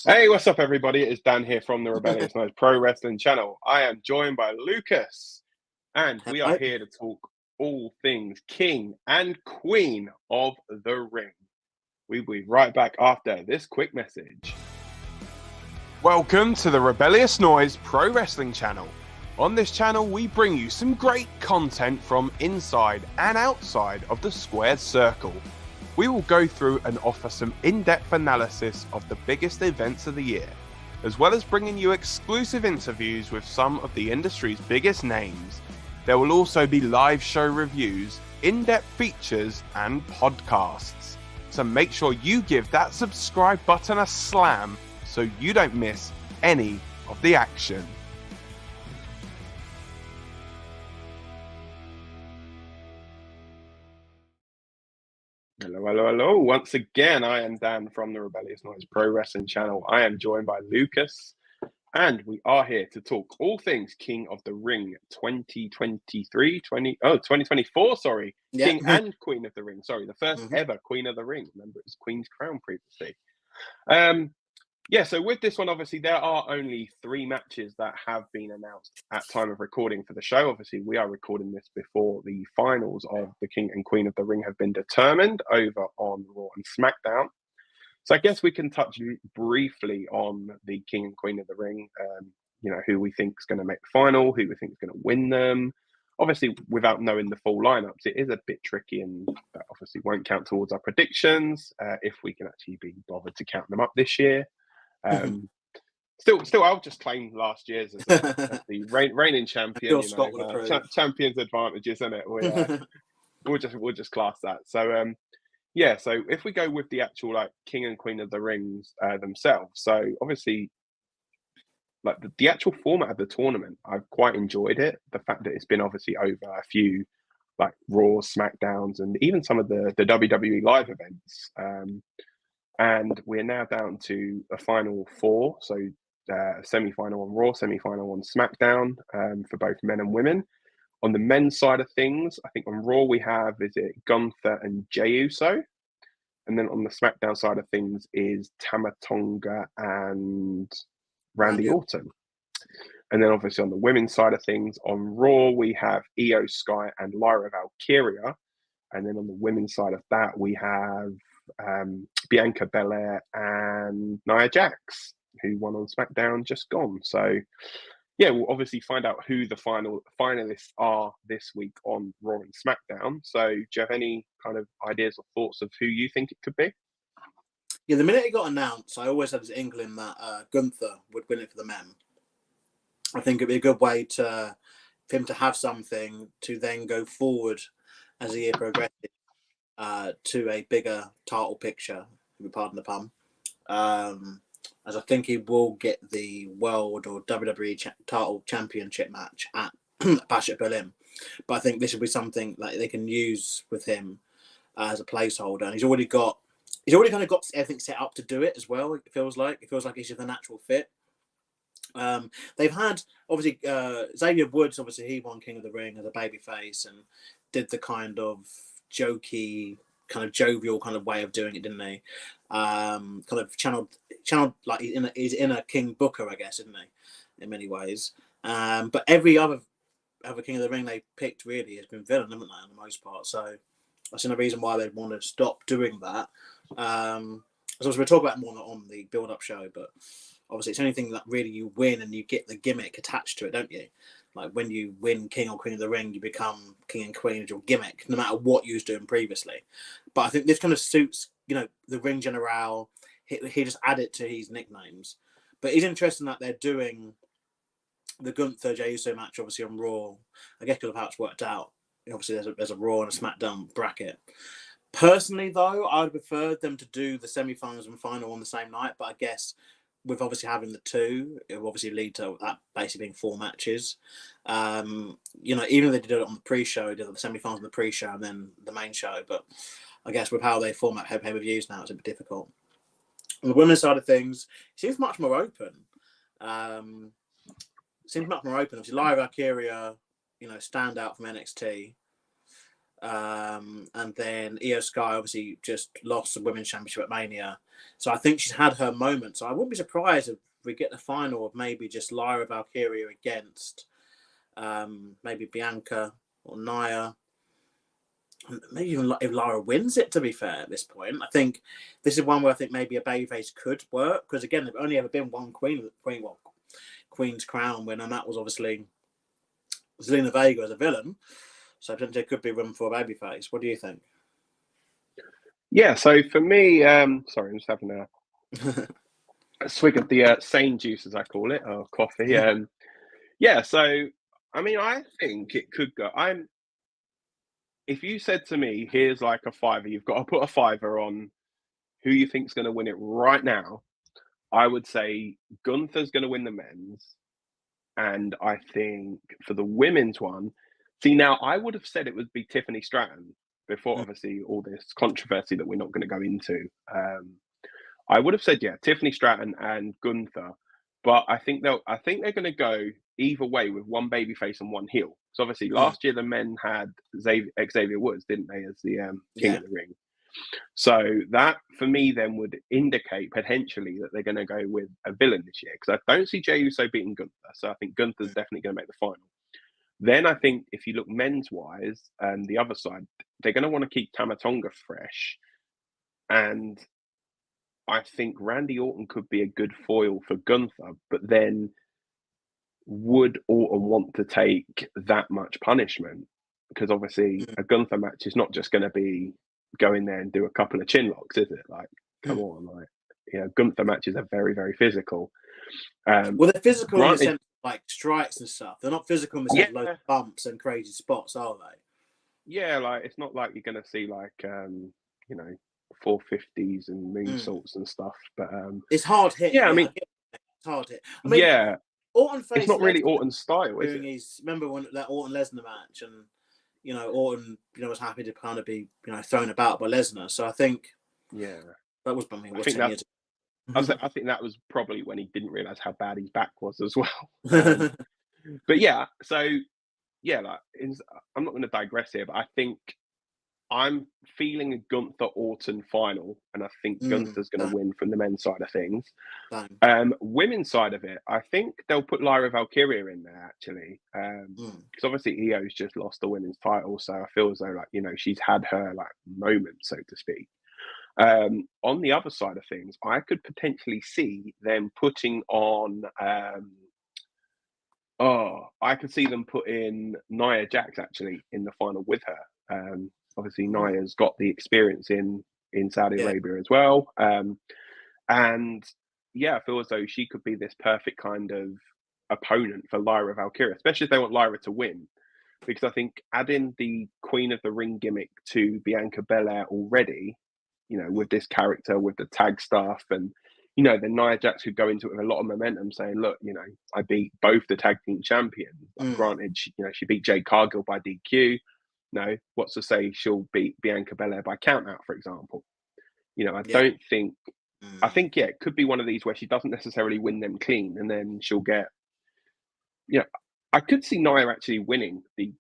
Hey, what's up, everybody? It's Dan here from the Rebellious Noise Pro Wrestling channel. I am joined by Lucas, and we are here to talk all things King and Queen of the Ring. We'll be right back after this quick message. Welcome to the Rebellious Noise Pro Wrestling channel. On this channel, we bring you some great content from inside and outside of the squared circle. We will go through and offer some in-depth analysis of the biggest events of the year, as well as bringing you exclusive interviews with some of the industry's biggest names. There will also be live show reviews, in-depth features, and podcasts. So make sure you give that subscribe button a slam so you don't miss any of the action. Hello. Once again, I am Dan from the Rebellious Noise Pro Wrestling channel. I am joined by Lucas, and we are here to talk all things King of the Ring 2024, sorry. Yeah. King and Queen of the Ring, sorry. The first ever Queen of the Ring. Remember, it was Queen's Crown previously. So with this one, obviously, there are only 3 matches that have been announced at time of recording for the show. Obviously, we are recording this before the finals of the King and Queen of the Ring have been determined over on Raw and SmackDown. So I guess we can touch briefly on the King and Queen of the Ring, who we think is going to make the final, who we think is going to win them. Obviously, without knowing the full lineups, it is a bit tricky, and that obviously won't count towards our predictions if we can actually be bothered to count them up this year. Still, I'll just claim last year's as the reigning champion. Champions advantages, isn't it? We'll just class that. So, so if we go with the actual King and Queen of the Rings themselves, so obviously, the actual format of the tournament, I've quite enjoyed it. The fact that it's been obviously over a few Raws, SmackDowns, and even some of the WWE live events. And we're now down to a final 4, so semi-final on Raw, semi-final on SmackDown for both men and women. On the men's side of things, I think on Raw we have, Gunther and Jey Uso? And then on the SmackDown side of things is Tama Tonga and Randy Orton. And then obviously on the women's side of things, on Raw we have Io Sky and Lyra Valkyria. And then on the women's side of that, we have Bianca Belair and Nia Jax, who won on SmackDown just gone. So, we'll obviously find out who the finalists are this week on Raw and SmackDown. So, do you have any kind of ideas or thoughts of who you think it could be? Yeah, the minute it got announced, I always had this inkling that Gunther would win it for the men. I think it'd be a good way for him to have something to then go forward as the year progresses to a bigger title picture, if you pardon the pun. As I think he will get the World or WWE title championship match at Bash at Berlin. But I think this would be something they can use with him as a placeholder. And he's already kind of got everything set up to do it as well. It feels like he's just a natural fit. They've had obviously Xavier Woods. Obviously, he won King of the Ring as a babyface and did the kind of jokey, kind of jovial kind of way of doing it, didn't he? Kind of channeled he's in a King Booker, I guess, isn't he? In many ways. But every other King of the Ring they picked really has been villain, haven't they, on the most part? So that's the reason why they'd want to stop doing that. So we'll talk about more on the build-up show, but obviously it's anything that really you win and you get the gimmick attached to it, don't you? Like when you win King or Queen of the Ring, you become King and Queen as your gimmick, no matter what you was doing previously. But I think this kind of suits, the Ring General. He just added to his nicknames. But it's interesting that they're doing the Gunther Jey Uso match, obviously on Raw. I guess because of how it's worked out. Obviously, there's a Raw and a SmackDown bracket. Personally, though, I would prefer them to do the semi-finals and final on the same night. But I guess with obviously having the 2, it will obviously lead to that basically being 4 matches. Even if they did it on the pre-show, they did the semi-finals on the pre-show and then the main show. But I guess with how they format pay-per-views now, it's a bit difficult. On the women's side of things, it seems much more open. Obviously, Lyra Valkyria, stand out from NXT. And then Io Sky obviously just lost the Women's Championship at Mania. So I think she's had her moment. So I wouldn't be surprised if we get the final of maybe just Lyra Valkyria against maybe Bianca or Nia. Maybe even if Lyra wins it, to be fair, at this point. I think this is one where I think maybe a babyface could work. Because again, there's only ever been one Queen's Crown win, and that was obviously Zelina Vega as a villain. So I think there could be room for a babyface. What do you think? Yeah, so for me, sorry, I'm just having a swig of the sane juice, as I call it, or coffee. Yeah, so I mean, I think it could go. If you said to me, here's like a fiver, you've got to put a fiver on who you think's going to win it right now, I would say Gunther's going to win the men's. And I think for the women's one, see, now I would have said it would be Tiffany Stratton before, obviously, all this controversy that we're not going to go into. I would have said, yeah, Tiffany Stratton and Gunther. But I think they're going to go either way with one babyface and one heel. So obviously, last year the men had Xavier Woods, didn't they, as the King of the Ring? So that, for me, then would indicate potentially that they're going to go with a villain this year, because I don't see Jey Uso beating Gunther. So I think Gunther's definitely going to make the final. Then I think if you look men's-wise, the other side, they're going to want to keep Tama Tonga fresh. And I think Randy Orton could be a good foil for Gunther, but then would Orton want to take that much punishment? Because obviously a Gunther match is not just going to be go in there and do a couple of chin locks, is it? Like, come on, like, you know, Gunther matches are very, very physical. Well, they're physical in the sense of, like, strikes and stuff. They're not physical in the sense of loads of bumps and crazy spots, are they? Yeah, like, it's not like you're going to see, like, you know, 450s and moonsaults and stuff. But it's hard hit. Yeah, I mean, it's hard hit. I mean, Orton it's not really Orton's style, is it? Remember when that Orton Lesnar match, and you know, Orton, you know, was happy to kind of be, you know, thrown about by Lesnar. So I think, that was, I mean, what, 10 years ago? I think that was probably when he didn't realize how bad his back was as well. But yeah, so yeah, like, I'm not going to digress here, but I think I'm feeling a Gunther Orton final, and I think Gunther's going to win from the men's side of things. Women's side of it, I think they'll put Lyra Valkyria in there, actually, because obviously Io's just lost the women's title, so I feel as though, like, you know, she's had her, like, moment, so to speak. On the other side of things, I could potentially see them putting on I could see them putting Nia Jax actually in the final with her. Obviously, Nia's got the experience in Saudi Arabia as well. And yeah, I feel as though she could be this perfect kind of opponent for Lyra Valkyria, especially if they want Lyra to win. Because I think adding the Queen of the Ring gimmick to Bianca Belair already, you know, with this character, with the tag stuff, and, you know, then Nia Jax could go into it with a lot of momentum, saying, look, you know, I beat both the tag team champions. Granted, she beat Jade Cargill by DQ. No, what's to say she'll beat Bianca Belair by count out, for example? You know, I don't think. I think, it could be one of these where she doesn't necessarily win them clean, and then she'll get. You know, I could see Nia actually winning the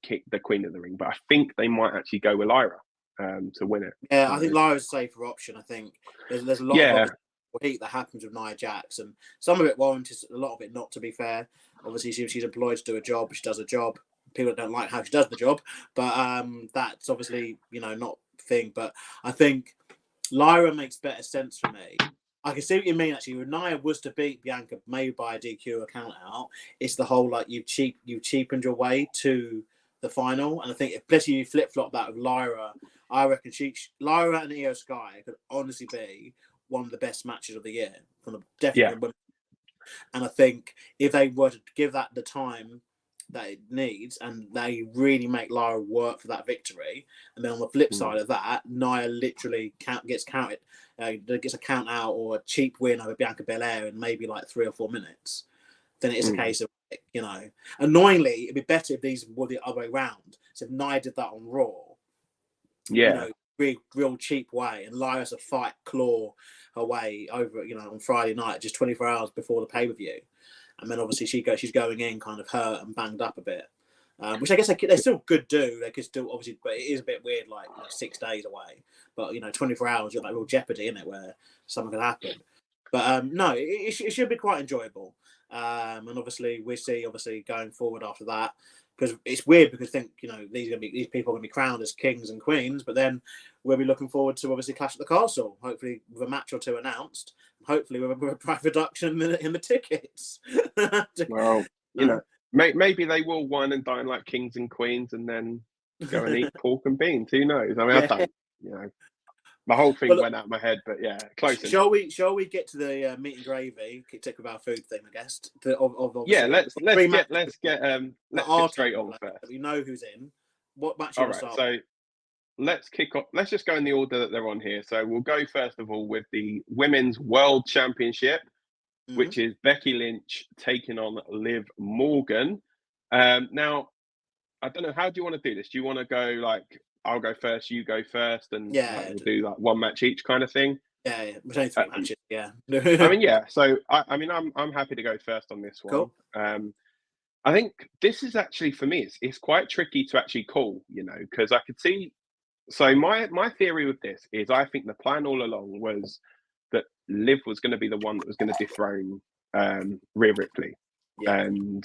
Queen of the Ring, but I think they might actually go with Lyra to win it. Yeah, I think Lyra's a safer option. I think there's a lot of heat that happens with Nia Jax, and some of it warranted, a lot of it not, to be fair. Obviously, she's employed to do a job, she does a job. People don't like how she does the job, but that's obviously, you know, not a thing. But I think Lyra makes better sense for me. I can see what you mean, actually. If Nia was to beat Bianca, maybe by a DQ or count out, it's the whole, like, you cheapened your way to the final. And I think, especially you flip-flop that with Lyra, I reckon Lyra and Io Sky could honestly be one of the best matches of the year. Definitely. And I think if they were to give that the time that it needs, and they really make Lyra work for that victory, and then on the flip side of that, Nia literally gets a count out or a cheap win over Bianca Belair in maybe like 3 or 4 minutes, then it is a case of, you know, annoyingly, it'd be better if these were the other way around. So if Nia did that on Raw, you know, real cheap way, and Lyra has to fight, claw her way over, you know, on Friday night, just 24 hours before the pay-per-view. And then obviously she's going in kind of hurt and banged up a bit. which I guess they still could do. They could still obviously, but it is a bit weird, like 6 days away. But 24 hours, you're like real jeopardy in it, where something could happen. But no, it should be quite enjoyable. And obviously, we see going forward after that, because it's weird because I think these people are going to be crowned as kings and queens, but then we'll be looking forward to obviously Clash at the Castle, hopefully with a match or two announced, hopefully with a price reduction in the tickets. Well, maybe they will wine and dine like kings and queens, and then go and eat pork and beans. Who knows? I mean, I don't. The whole thing went out of my head, but yeah, close. Shall we get to the meat and gravy? Take with our food thing, I guess. Let's get straight on first. We know who's in. What match? All right, so let's kick off. Let's just go in the order that they're on here. So we'll go first of all with the Women's World Championship, which is Becky Lynch taking on Liv Morgan. Now, I don't know. How do you want to do this? Do you want to go like, I'll go first, you go first, and we'll do like one match each kind of thing? Yeah. We're only 3 matches. Yeah. I mean, yeah. So I'm happy to go first on this one. Cool. I think this is actually, for me, it's quite tricky to actually call, because I could see. So my theory with this is, I think the plan all along was that Liv was going to be the one that was going to dethrone Rhea Ripley, and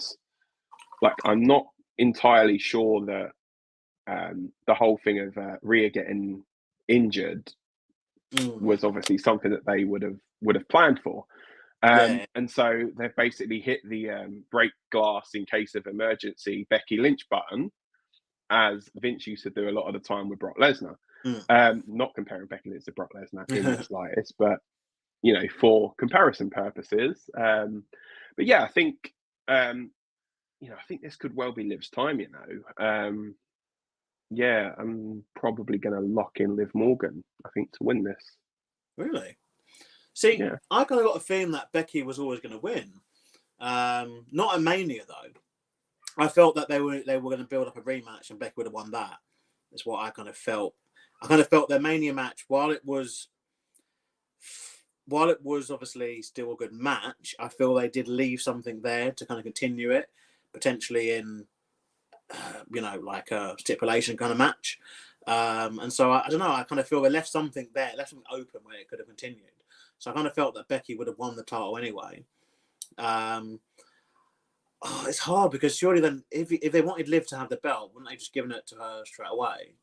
like I'm not entirely sure that the whole thing of Rhea getting injured was obviously something that they would have planned for. And so they've basically hit the break glass in case of emergency Becky Lynch button, as Vince used to do a lot of the time with Brock Lesnar. Not comparing Becky Lynch to Brock Lesnar in the slightest, but for comparison purposes. But yeah, I think I think this could well be Liv's time. Yeah, I'm probably going to lock in Liv Morgan, I think, to win this. Really? See, I kind of got a feeling that Becky was always going to win. Not a Mania, though. I felt that they were going to build up a rematch and Becky would have won that. That's what I kind of felt. I kind of felt their Mania match, while it was obviously still a good match, I feel they did leave something there to kind of continue it, potentially in like a stipulation kind of match. And so I don't know, I kind of feel they left something there, left something open where it could have continued. So I kind of felt that Becky would have won the title anyway. It's hard, because surely then if they wanted Liv to have the belt, wouldn't they just given it to her straight away?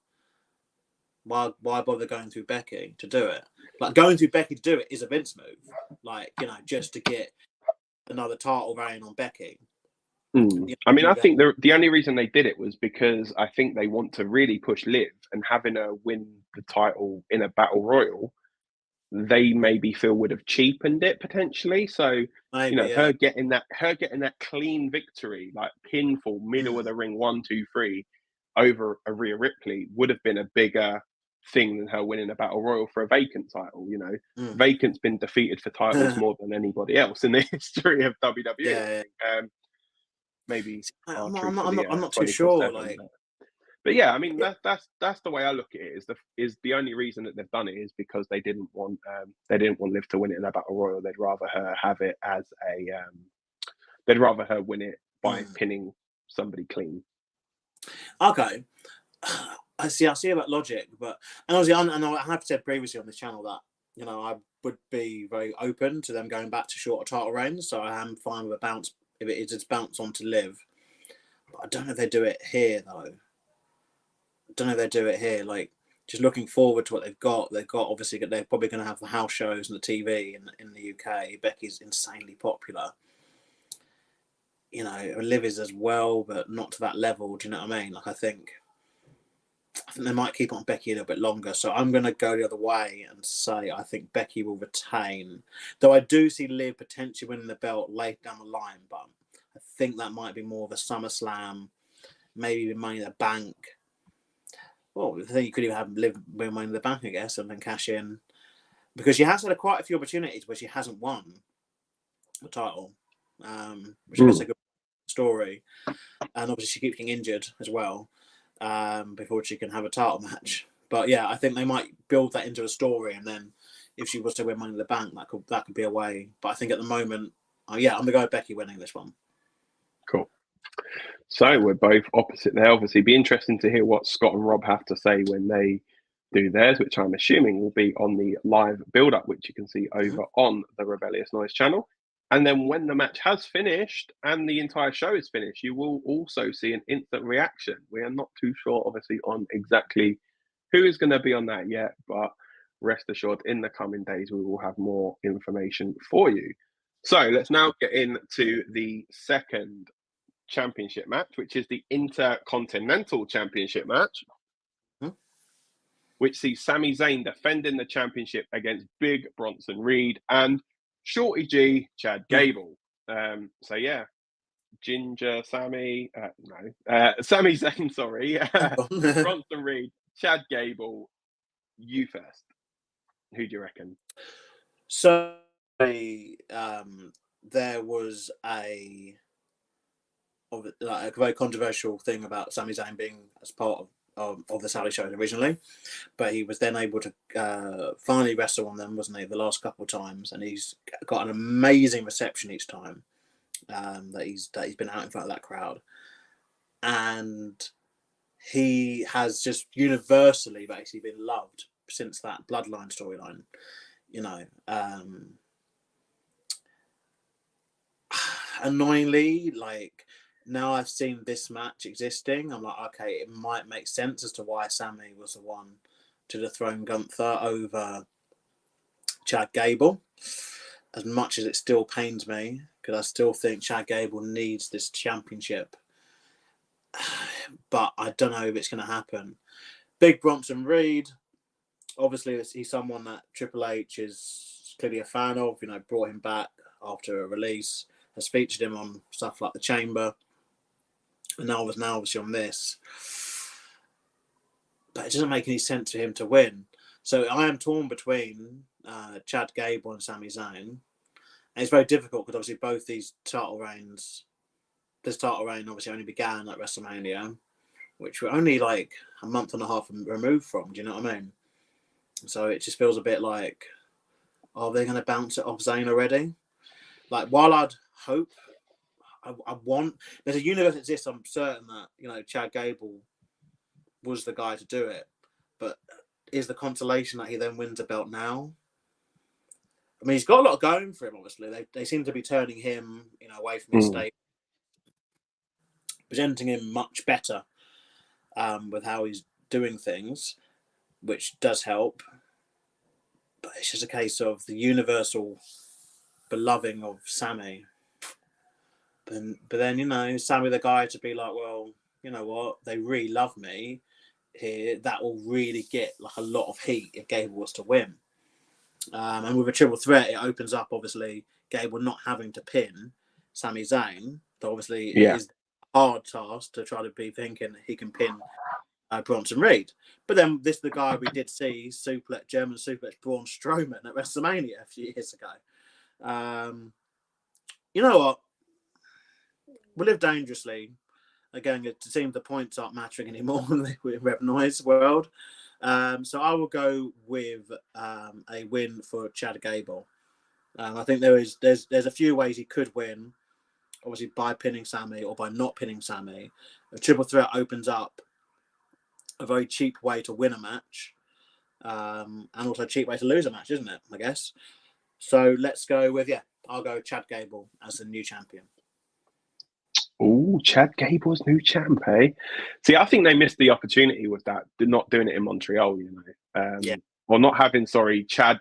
Why bother going through Becky to do it? Like, going through Becky to do it is a Vince move. Like, just to get another title reign on Becky. I mean, I think the only reason they did it was because I think they want to really push Liv, and having her win the title in a battle royal, they maybe feel would have cheapened it potentially. So maybe, her getting that clean victory, like pinfall, middle of the ring, 1, 2, 3, over a Rhea Ripley would have been a bigger thing than her winning a battle royal for a vacant title. Vacant's been defeated for titles more than anybody else in the history of WWE. Maybe I'm not too sure. But yeah, I mean that's the way I look at it. Is the only reason that they've done it is because they didn't want Liv to win it in a battle royal. They'd rather her have it as they'd rather her win it by pinning somebody clean. Okay, I see that logic, but obviously, I have said previously on this channel that I would be very open to them going back to shorter title reigns. So I am fine with a bounce. If it is, it's bounce on to Liv. But I don't know if they do it here, though. I don't know if they do it here. Like, just looking forward to what they've got. Obviously, they're probably going to have the house shows and the TV in the UK. Becky's insanely popular. Liv is as well, but not to that level. Do you know what I mean? Like, I think they might keep on Becky a little bit longer. So I'm going to go the other way and say I think Becky will retain. Though I do see Liv potentially winning the belt later down the line, but I think that might be more of a SummerSlam, maybe Money in the Bank. Well, I think you could even have Liv win Money in the Bank, I guess, and then cash in. Because she has had quite a few opportunities where she hasn't won the title, which is a good story. And obviously she keeps getting injured as well. Before she can have a title match. But yeah, I think they might build that into a story, and then if she was to win Money in the Bank, that could be a way. But I think at the moment, I'm gonna go with Becky winning this one. Cool. So we're both opposite there. Obviously, be interesting to hear what Scott and Rob have to say when they do theirs, which I'm assuming will be on the live build-up, which you can see over on the Rebellious Noise channel. And then when the match has finished and the entire show is finished, you will also see an instant reaction. We are not too sure, obviously, on exactly who is going to be on that yet, but rest assured, in the coming days, we will have more information for you. So let's now get into the second championship match, which is the Intercontinental Championship match, which sees Sami Zayn defending the championship against Big Bronson Reed and Shorty G, Chad Gable. So yeah, Ginger Sami, Sami Zayn, sorry, Bronson Reed, Chad Gable. You first. Who do you reckon? So there was a very controversial thing about Sami Zayn being as part of the Saudi shows originally, but he was then able to finally wrestle on them, wasn't he, the last couple of times, and he's got an amazing reception each time that he's been out in front of that crowd, and he has just universally basically been loved since that Bloodline storyline, you know. Annoyingly, like, now I've seen this match existing, I'm like, okay, it might make sense as to why Sami was the one to dethrone Gunther over Chad Gable, as much as it still pains me, because I still think Chad Gable needs this championship. But I don't know if it's going to happen. Big Bronson Reed, obviously he's someone that Triple H is clearly a fan of, you know, brought him back after a release, has featured him on stuff like The Chamber, and now obviously on this. But it doesn't make any sense for him to win. So I am torn between Chad Gable and Sami Zayn. And it's very difficult because obviously both these title reigns, this title reign obviously only began at WrestleMania, which we're only like a month and a half removed from. Do you know what I mean? So it just feels a bit like, are they going to bounce it off Zayn already? Like, while I'd hope, I want, there's a universe that exists, I'm certain that, you know, Chad Gable was the guy to do it. But is the consolation that he then wins a belt now? I mean, he's got a lot going for him, obviously. They seem to be turning him, you know, away from his state, presenting him much better with how he's doing things, which does help. But it's just a case of the universal beloving of Sami. But then, you know, Sami the guy to be like, well, you know what, they really love me here. That will really get like a lot of heat if Gable was to win. And with a triple threat, it opens up, obviously, Gable not having to pin Sami Zayn. So obviously, it is a hard task to try to be thinking he can pin Bronson Reed. But then this is the guy we did see German suplex Braun Strowman at WrestleMania a few years ago. You know what? We live dangerously. Again, it seems the points aren't mattering anymore in the Reb Noise world. So I will go with a win for Chad Gable. I think there's a few ways he could win. Obviously, by pinning Sami or by not pinning Sami. A triple threat opens up a very cheap way to win a match, and also a cheap way to lose a match, isn't it? I guess. So let's go with, I'll go Chad Gable as the new champion. Oh, Chad Gable's new champ, eh? See, I think they missed the opportunity with that, not doing it in Montreal, you know. Or not having, Chad.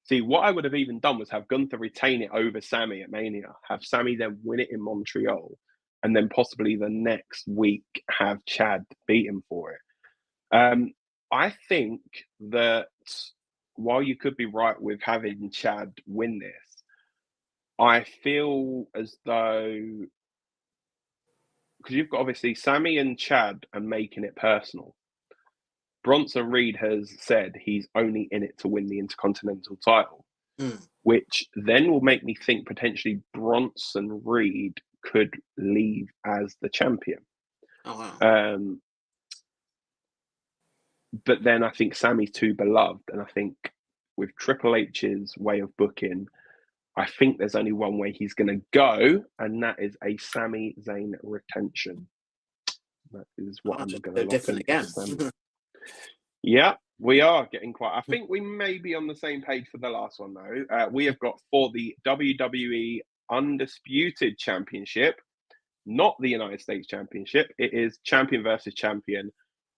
See, what I would have even done was have Gunther retain it over Sami at Mania, have Sami then win it in Montreal, and then possibly the next week have Chad beat him for it. I think that while you could be right with having Chad win this, I feel as though, because you've got obviously Sami and Chad are making it personal. Bronson Reed has said he's only in it to win the Intercontinental title, which then will make me think potentially Bronson Reed could leave as the champion. Oh, wow. But then I think Sami's too beloved, and I think with Triple H's way of booking, I think there's only one way he's going to go, and that is a Sami Zayn retention. That is what I'm going to lock in again. Yeah, we are getting quite. I think we may be on the same page for the last one, though. We have got for the WWE Undisputed Championship, not the United States Championship. It is champion versus champion,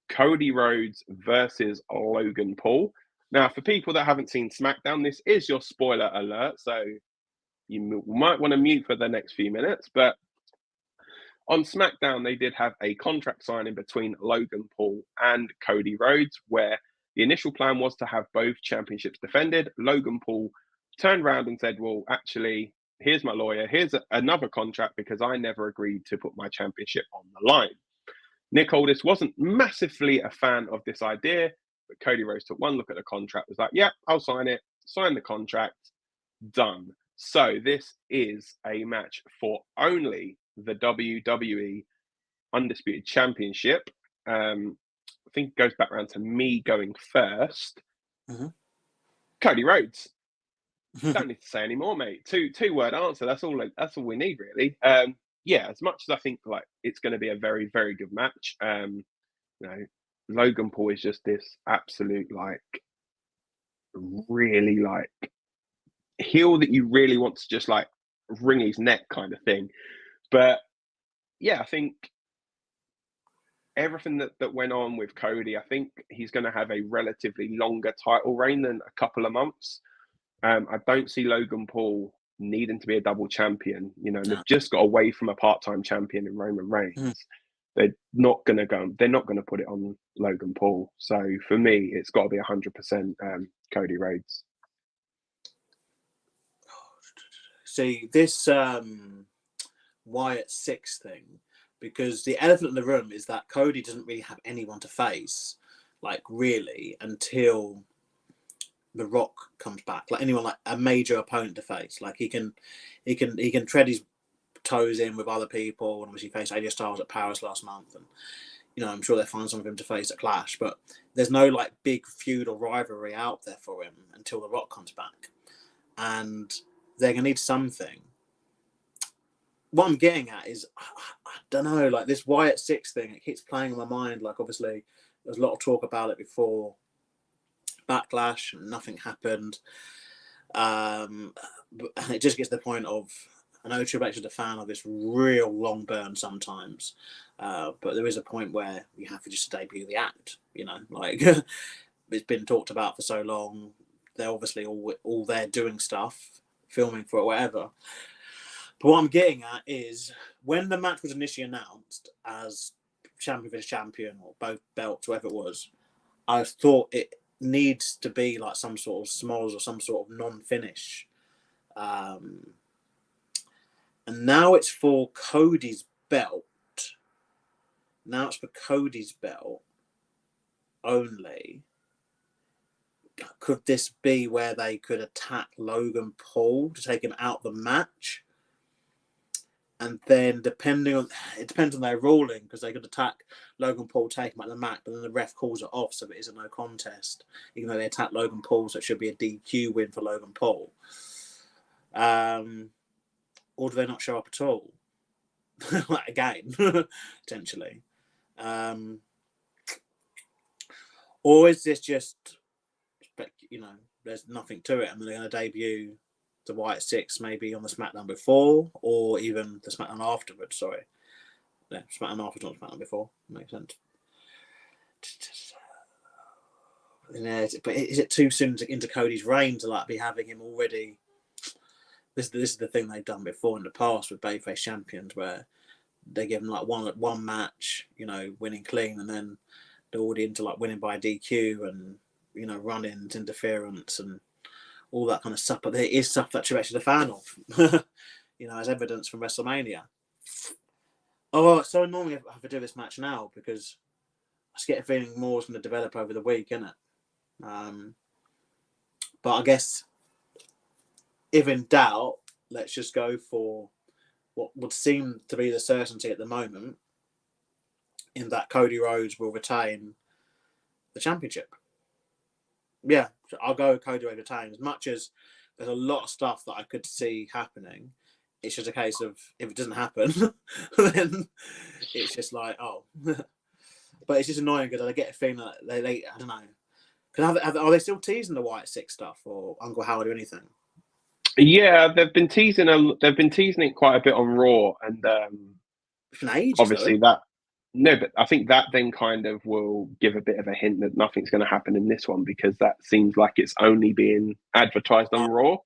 Cody Rhodes versus Logan Paul. Now, for people that haven't seen SmackDown, this is your spoiler alert, so you might want to mute for the next few minutes. But on SmackDown, they did have a contract signing between Logan Paul and Cody Rhodes, where the initial plan was to have both championships defended. Logan Paul turned around and said, well, actually, here's my lawyer. Here's another contract because I never agreed to put my championship on the line. Nick Aldis wasn't massively a fan of this idea, but Cody Rhodes took one look at the contract, was like, yeah, I'll sign it, sign the contract, done. So this is a match for only the WWE Undisputed Championship. I think it goes back around to me going first. Mm-hmm. Cody Rhodes. Don't need to say any more, mate. Two-word answer. That's all we need, really. Yeah, as much as I think like it's going to be a very, very good match. You know, Logan Paul is just this absolute like really like heel that you really want to just like wring his neck kind of thing. But yeah, I think everything that went on with Cody, I think he's going to have a relatively longer title reign than a couple of months. I don't see Logan Paul needing to be a double champion. You know, they've just got away from a part-time champion in Roman Reigns. They're not going to put it on Logan Paul. So for me, it's got to be 100% Cody Rhodes. See, this Wyatt 6 thing, because the elephant in the room is that Cody doesn't really have anyone to face, like really, until The Rock comes back. Like anyone, like a major opponent to face. Like he can tread his toes in with other people, and obviously faced AJ Styles at Paris last month, and you know I'm sure they'll find some of him to face at Clash. But there's no like big feud or rivalry out there for him until The Rock comes back, and they're gonna need something. What I'm getting at is I don't know, like this Wyatt 6 thing. It keeps playing on my mind. Like obviously there's a lot of talk about it before Backlash, and nothing happened. And it just gets to the point of, I know Triple H is a fan of this real long burn sometimes, but there is a point where you have to just debut the act. You know, like it's been talked about for so long. They're obviously all there doing stuff, filming for it, whatever. But what I'm getting at is when the match was initially announced as champion versus champion or both belts, whatever it was, I thought it needs to be like some sort of smalls or some sort of non-finish. And now it's for Cody's belt. Now it's for Cody's belt only. Could this be where they could attack Logan Paul to take him out the match? And then it depends on their ruling, because they could attack Logan Paul, take him out of the match, but then the ref calls it off, so it is a no contest. Even though they attack Logan Paul, so it should be a DQ win for Logan Paul. Or do they not show up at all? Like again, potentially. Or is this just, you know, there's nothing to it, and they're going to debut the Wyatt 6 maybe on the SmackDown before, or even the SmackDown afterwards. Sorry, yeah, SmackDown afterwards, not SmackDown before. Makes sense. Yeah, but is it too soon into Cody's reign to like be having him already? This is the thing they've done before in the past with babyface champions, where they give them like one match, you know, winning clean, and then they're already into like winning by DQ and, you know, run-ins, interference, and all that kind of stuff. But there is stuff that you're actually a fan of, you know, as evidence from WrestleMania. Oh, it's so annoying I have to do this match now, because I just get a feeling more is going to develop over the week, innit? But I guess if in doubt, let's just go for what would seem to be the certainty at the moment, in that Cody Rhodes will retain the championship. Yeah, I'll go with Cody Rhodes retain. As much as there's a lot of stuff that I could see happening. It's just a case of if it doesn't happen, then it's just like, oh. But it's just annoying because I get a feeling that they I don't know. Are they still teasing the Wyatt 6 stuff or Uncle Howard or anything? Yeah, they've been teasing it quite a bit on Raw, and obviously that. No, but I think that then kind of will give a bit of a hint that nothing's going to happen in this one, because that seems like it's only being advertised on Raw.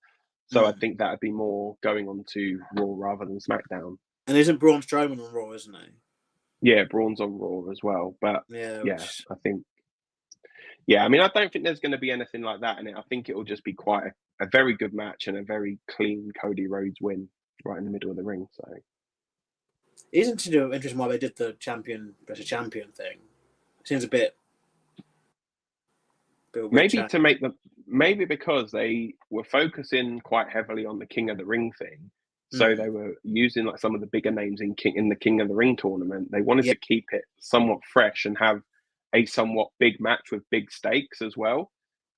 So I think that would be more going on to Raw rather than SmackDown. And isn't Braun Strowman on Raw, isn't he? Yeah, Braun's on Raw as well. But I think. Yeah, I mean, I don't think there's going to be anything like that in it. I think it will just be quite a very good match and a very clean Cody Rhodes win right in the middle of the ring. So. Isn't it interesting why they did the champion versus champion thing? It seems a bit maybe because they were focusing quite heavily on the King of the Ring thing, so they were using like some of the bigger names in the King of the Ring tournament. They wanted to keep it somewhat fresh and have a somewhat big match with big stakes as well,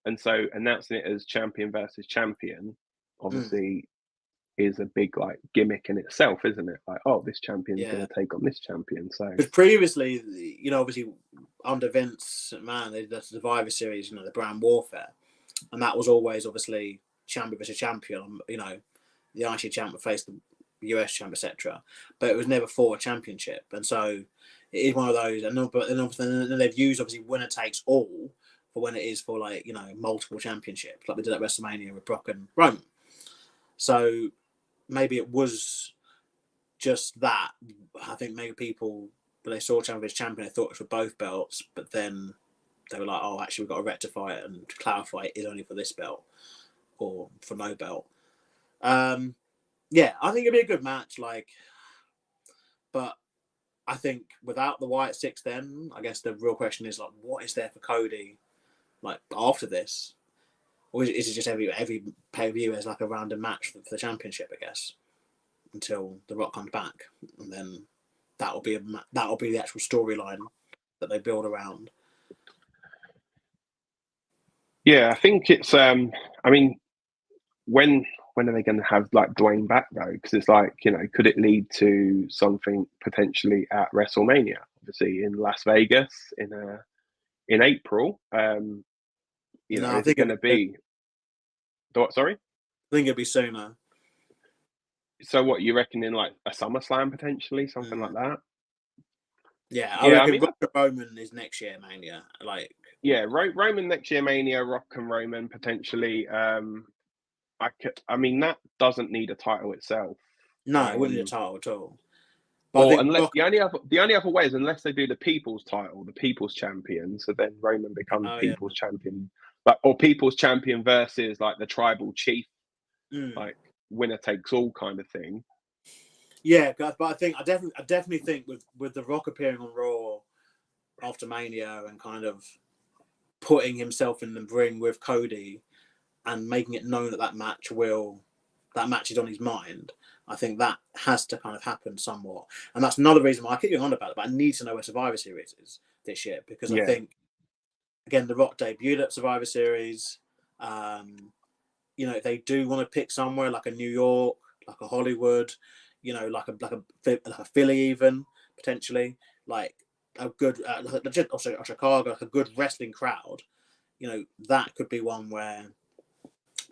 and so announcing it as champion versus champion obviously is a big like gimmick in itself, isn't it? Like, oh, this champion's going to take on this champion. So, because previously, obviously under Vince McMahon, they did the Survivor Series, the brand warfare, and that was always obviously champion versus champion. The IC champ would face the US champ, etc. But it was never for a championship, and so it is one of those. And then they've used obviously winner takes all for when it is for multiple championships, like they did at WrestleMania with Brock and Roman. So maybe it was just that. I think maybe people, when they saw champion, they thought it was for both belts, but then they were like, oh, actually, we've got to rectify it and clarify it is only for this belt or for no belt. Yeah, I think it'd be a good match. But I think without the Wyatt 6, then I guess the real question is like, what is there for Cody, after this? Or is it just every pay-per-view as like a random match for the championship, I guess, until The Rock comes back, and then that'll be the actual storyline that they build around. Yeah, I think it's. I mean, when are they going to have Dwayne back though? Because it's could it lead to something potentially at WrestleMania? Obviously in Las Vegas in April. I think going to be. What? Sorry. I think it'd be sooner. So what you reckon in a SummerSlam potentially, something like that? Yeah, I mean, Roman is next year Mania. Roman next year Mania, Rock and Roman potentially. I mean, that doesn't need a title itself. No, it wouldn't need a title at all. But the only other way is unless they do the People's title, the People's Champion, so then Roman becomes People's Champion, or People's Champion versus the Tribal Chief, winner takes all kind of thing. Yeah, but I definitely think with The Rock appearing on Raw after Mania and kind of putting himself in the ring with Cody and making it known that match is on his mind, I think that has to kind of happen somewhat. And that's another reason why I keep going on about it, but I need to know where Survivor Series is this year, because I think, again, The Rock debuted at Survivor Series. If they do want to pick somewhere like a New York, like a Hollywood, like a Philly even, potentially, a good, also Chicago, a good wrestling crowd, that could be one where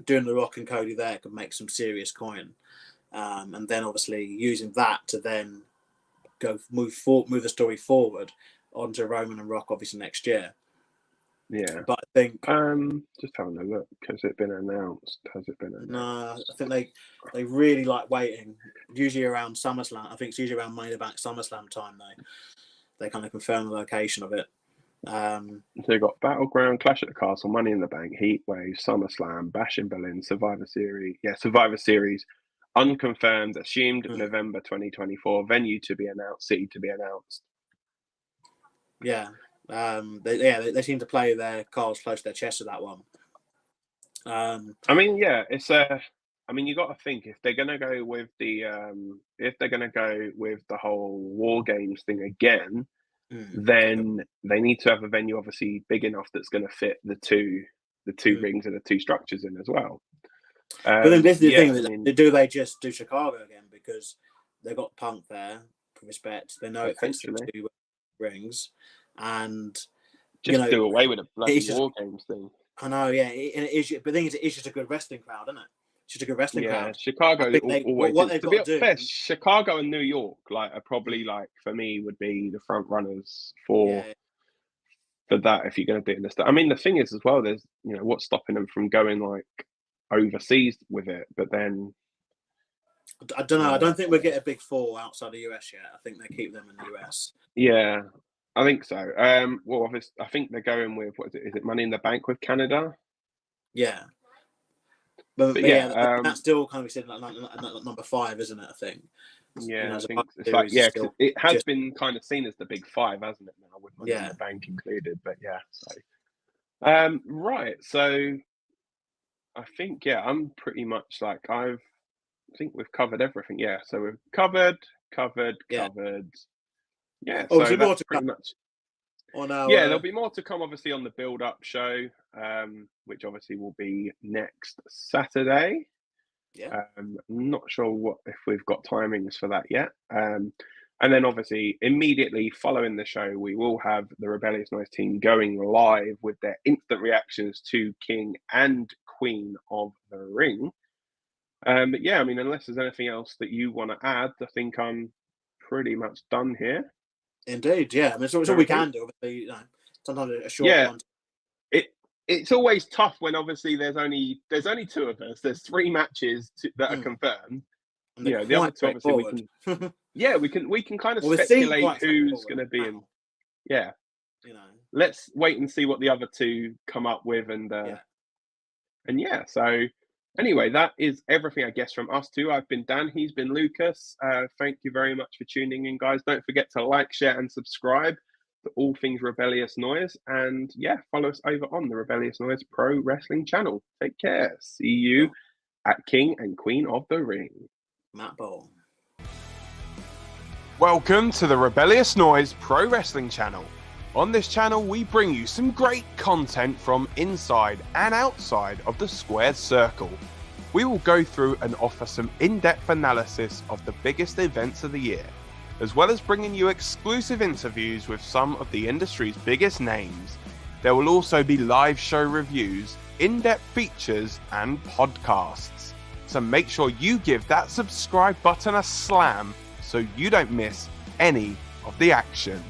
doing The Rock and Cody there could make some serious coin. And then obviously using that to then move the story forward onto Roman and Rock obviously next year. Yeah, but I think just having a look. Has it been announced? No, I think they really like waiting. Usually around SummerSlam. I think it's usually around Money in the Bank SummerSlam time. They kind of confirm the location of it. So you got Battleground, Clash at the Castle, Money in the Bank, Heatwave, SummerSlam, Bash in Berlin, Survivor Series. Yeah, Survivor Series. Unconfirmed, assumed November 2024. Venue to be announced, city to be announced. Yeah. They seem to play their cards close to their chest with that one. I mean, yeah, it's I mean, you got to think if they're going to go with the whole War Games thing again, then they need to have a venue obviously big enough that's going to fit the two rings and the two structures in as well. But then this is the thing, do they just do Chicago again? Because they've got Punk there, for respect. They know it fits the 2 rings. And, just do away with a bloody War Games thing. I know, yeah. But the thing is, it's just a good wrestling crowd, isn't it? It's just a good wrestling crowd. Yeah, Chicago always. To be fair, Chicago and New York, are probably for me would be the front runners for that if you're going to do it in the States. I mean, the thing is as well, there's what's stopping them from going overseas with it, but then I don't know. I don't think we'll get a big 4 outside the US yet. I think they keep them in the US. Yeah, I think so. Well, obviously, I think they're going with what is it? Is it Money in the Bank with Canada? Yeah. But yeah, that's still kind of sitting at number 5, isn't it? I think. Yeah, I think it's it has been kind of seen as the big 5, hasn't it? Now with Money in the Bank included, but yeah. So, right. So, I think I'm pretty much I think we've covered everything. Yeah. So we've covered. Yeah. So that's pretty much. There'll be more to come, obviously, on the build-up show, which obviously will be next Saturday. Yeah. I'm not sure if we've got timings for that yet. And then, obviously, immediately following the show, we will have the Rebellious Noise team going live with their instant reactions to King and Queen of the Ring. But yeah, I mean, unless there's anything else that you want to add, I think I'm pretty much done here. Indeed, yeah. I mean, it's all we can do. Obviously, sometimes a short one. It's always tough when obviously there's only 2 of us. There's 3 matches that are confirmed. The other 2 obviously we can kind of speculate who's going to be in. Yeah, let's wait and see what the other 2 come up with, and so. Anyway, that is everything, I guess, from us 2. I've been Dan. He's been Lucas. Thank you very much for tuning in, guys. Don't forget to like, share, and subscribe to all things Rebellious Noise. And follow us over on the Rebellious Noise Pro Wrestling channel. Take care. See you at King and Queen of the Ring. Matt Ball. Welcome to the Rebellious Noise Pro Wrestling channel. On this channel, we bring you some great content from inside and outside of the squared circle. We will go through and offer some in-depth analysis of the biggest events of the year, as well as bringing you exclusive interviews with some of the industry's biggest names. There will also be live show reviews, in-depth features, and podcasts. So make sure you give that subscribe button a slam so you don't miss any of the action.